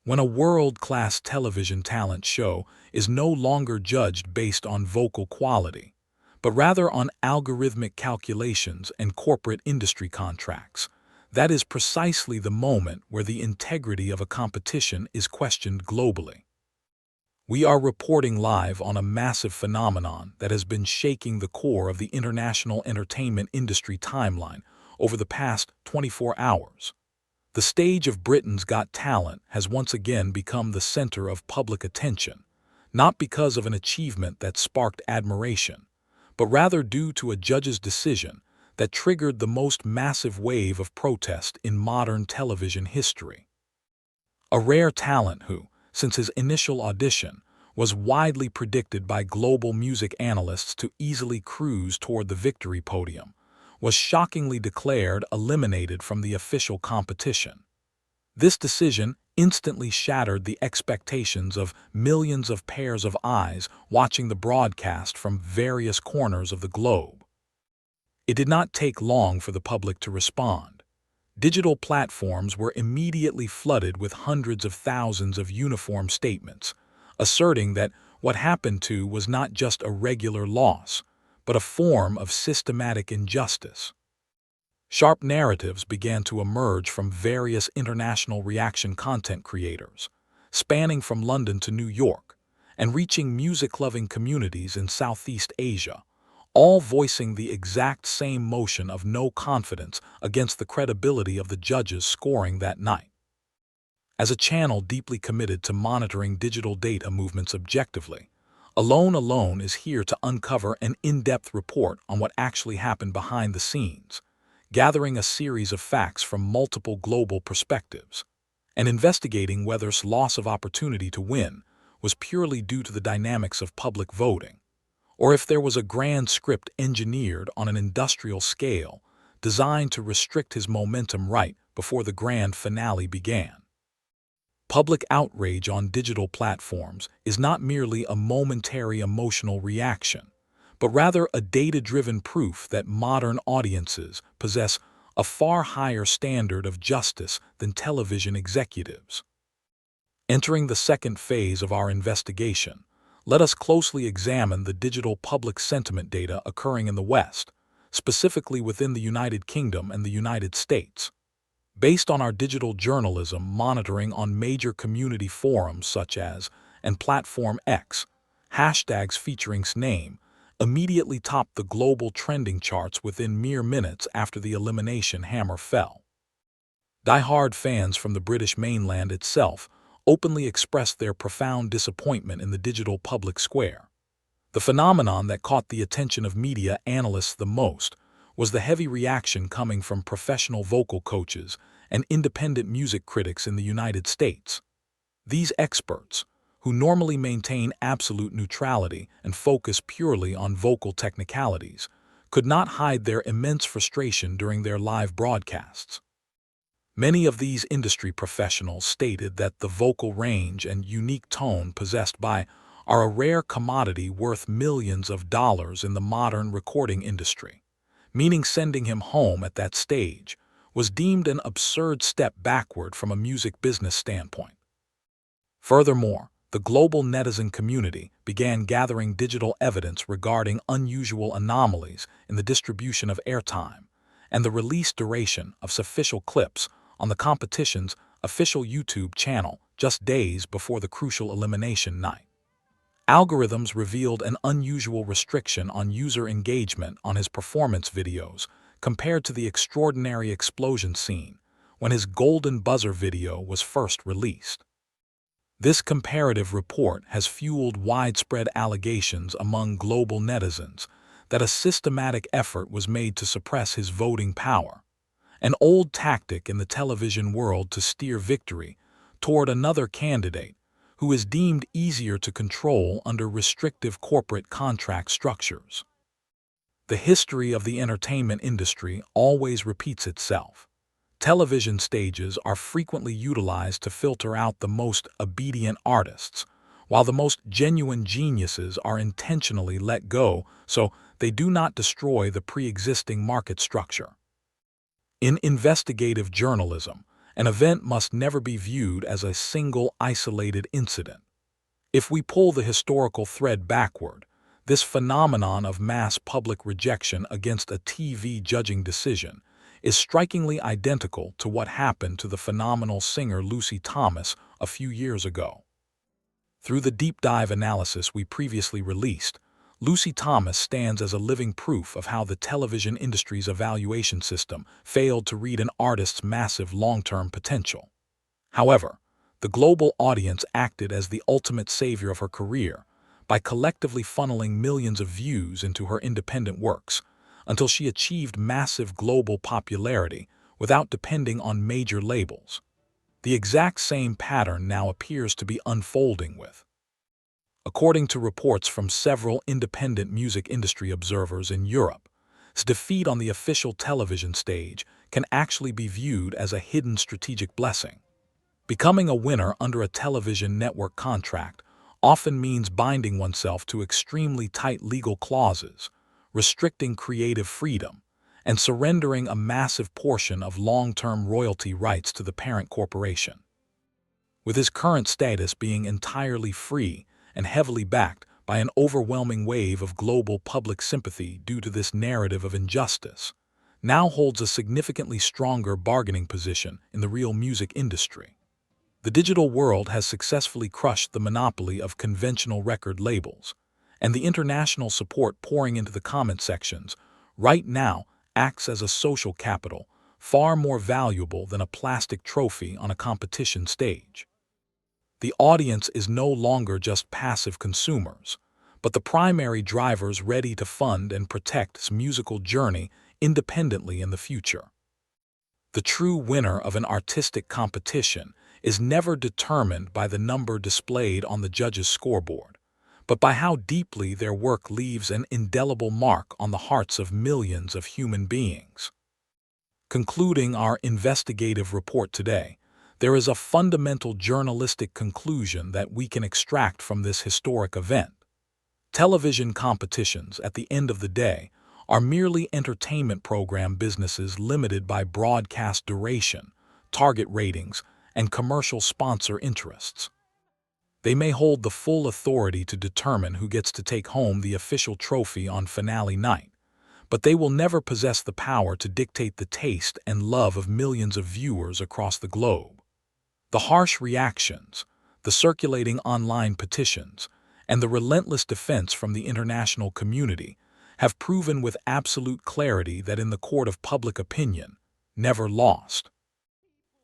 When a world-class television talent show is no longer judged based on vocal quality, but rather on algorithmic calculations and corporate industry contracts, that is precisely the moment where the integrity of a competition is questioned globally. We are reporting live on a massive phenomenon that has been shaking the core of the international entertainment industry timeline over the past 24 hours. The stage of Britain's Got Talent has once again become the center of public attention, not because of an achievement that sparked admiration, but rather due to a judge's decision that triggered the most massive wave of protest in modern television history. A rare talent who, since his initial audition, was widely predicted by global music analysts to easily cruise toward the victory podium, was shockingly declared eliminated from the official competition. This decision instantly shattered the expectations of millions of pairs of eyes watching the broadcast from various corners of the globe. It did not take long for the public to respond. Digital platforms were immediately flooded with hundreds of thousands of uniform statements, asserting that what happened to was not just a regular loss, but a form of systematic injustice. Sharp narratives began to emerge from various international reaction content creators, spanning from London to New York, and reaching music-loving communities in Southeast Asia, all voicing the exact same motion of no confidence against the credibility of the judges scoring that night. As a channel deeply committed to monitoring digital data movements objectively, Alone is here to uncover an in-depth report on what actually happened behind the scenes, gathering a series of facts from multiple global perspectives, and investigating whether loss of opportunity to win was purely due to the dynamics of public voting, or if there was a grand script engineered on an industrial scale designed to restrict his momentum right before the grand finale began. Public outrage on digital platforms is not merely a momentary emotional reaction, but rather a data-driven proof that modern audiences possess a far higher standard of justice than television executives. Entering the second phase of our investigation, let us closely examine the digital public sentiment data occurring in the West, specifically within the United Kingdom and the United States. Based on our digital journalism monitoring on major community forums such as and Platform X, hashtags featuring name immediately topped the global trending charts within mere minutes after the elimination hammer fell. Die-hard fans from the British mainland itself openly expressed their profound disappointment in the digital public square. The phenomenon that caught the attention of media analysts the most was the heavy reaction coming from professional vocal coaches and independent music critics in the United States. These experts, who normally maintain absolute neutrality and focus purely on vocal technicalities, could not hide their immense frustration during their live broadcasts. Many of these industry professionals stated that the vocal range and unique tone possessed by are a rare commodity worth millions of dollars in the modern recording industry, meaning sending him home at that stage was deemed an absurd step backward from a music business standpoint. Furthermore, the global netizen community began gathering digital evidence regarding unusual anomalies in the distribution of airtime and the release duration of official clips on the competition's official YouTube channel just days before the crucial elimination night. Algorithms revealed an unusual restriction on user engagement on his performance videos compared to the extraordinary explosion scene when his golden buzzer video was first released. This comparative report has fueled widespread allegations among global netizens that a systematic effort was made to suppress his voting power, an old tactic in the television world to steer victory toward another candidate who is deemed easier to control under restrictive corporate contract structures. The history of the entertainment industry always repeats itself. Television stages are frequently utilized to filter out the most obedient artists, while the most genuine geniuses are intentionally let go so they do not destroy the pre-existing market structure. In investigative journalism, An event must never be viewed as a single isolated incident. If we pull the historical thread backward, this phenomenon of mass public rejection against a TV judging decision is strikingly identical to what happened to the phenomenal singer Lucy Thomas a few years ago. Through the deep dive analysis we previously released, Lucy Thomas stands as a living proof of how the television industry's evaluation system failed to read an artist's massive long-term potential. However, the global audience acted as the ultimate savior of her career by collectively funneling millions of views into her independent works until she achieved massive global popularity without depending on major labels. The exact same pattern now appears to be unfolding with. According to reports from several independent music industry observers in Europe, its defeat on the official television stage can actually be viewed as a hidden strategic blessing. Becoming a winner under a television network contract often means binding oneself to extremely tight legal clauses, restricting creative freedom, and surrendering a massive portion of long-term royalty rights to the parent corporation. With his current status being entirely free and heavily backed by an overwhelming wave of global public sympathy due to this narrative of injustice, now holds a significantly stronger bargaining position in the real music industry. The digital world has successfully crushed the monopoly of conventional record labels, and the international support pouring into the comment sections right now acts as a social capital far more valuable than a plastic trophy on a competition stage. The audience is no longer just passive consumers, but the primary drivers ready to fund and protect its musical journey independently in the future. The true winner of an artistic competition is never determined by the number displayed on the judge's scoreboard, but by how deeply their work leaves an indelible mark on the hearts of millions of human beings. Concluding our investigative report today, there is a fundamental journalistic conclusion that we can extract from this historic event. Television competitions, at the end of the day, are merely entertainment program businesses limited by broadcast duration, target ratings, and commercial sponsor interests. They may hold the full authority to determine who gets to take home the official trophy on finale night, but they will never possess the power to dictate the taste and love of millions of viewers across the globe. The harsh reactions, the circulating online petitions, and the relentless defense from the international community have proven with absolute clarity that in the court of public opinion, never lost.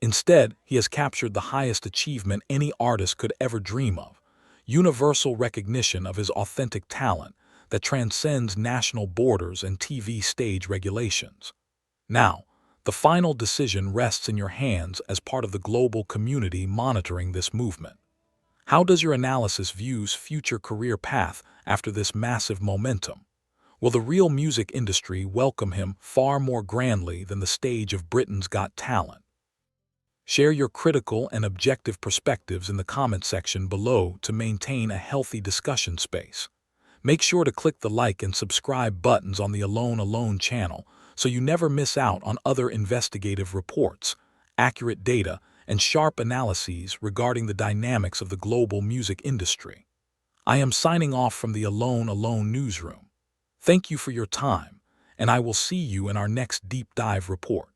Instead, he has captured the highest achievement any artist could ever dream of, universal recognition of his authentic talent that transcends national borders and TV stage regulations. Now, the final decision rests in your hands as part of the global community monitoring this movement. How does your analysis views future career path after this massive momentum? Will the real music industry welcome him far more grandly than the stage of Britain's Got Talent? Share your critical and objective perspectives in the comment section below to maintain a healthy discussion space. Make sure to click the like and subscribe buttons on the Alone channel so you never miss out on other investigative reports, accurate data, and sharp analyses regarding the dynamics of the global music industry. I am signing off from the Alone newsroom. Thank you for your time, and I will see you in our next deep dive report.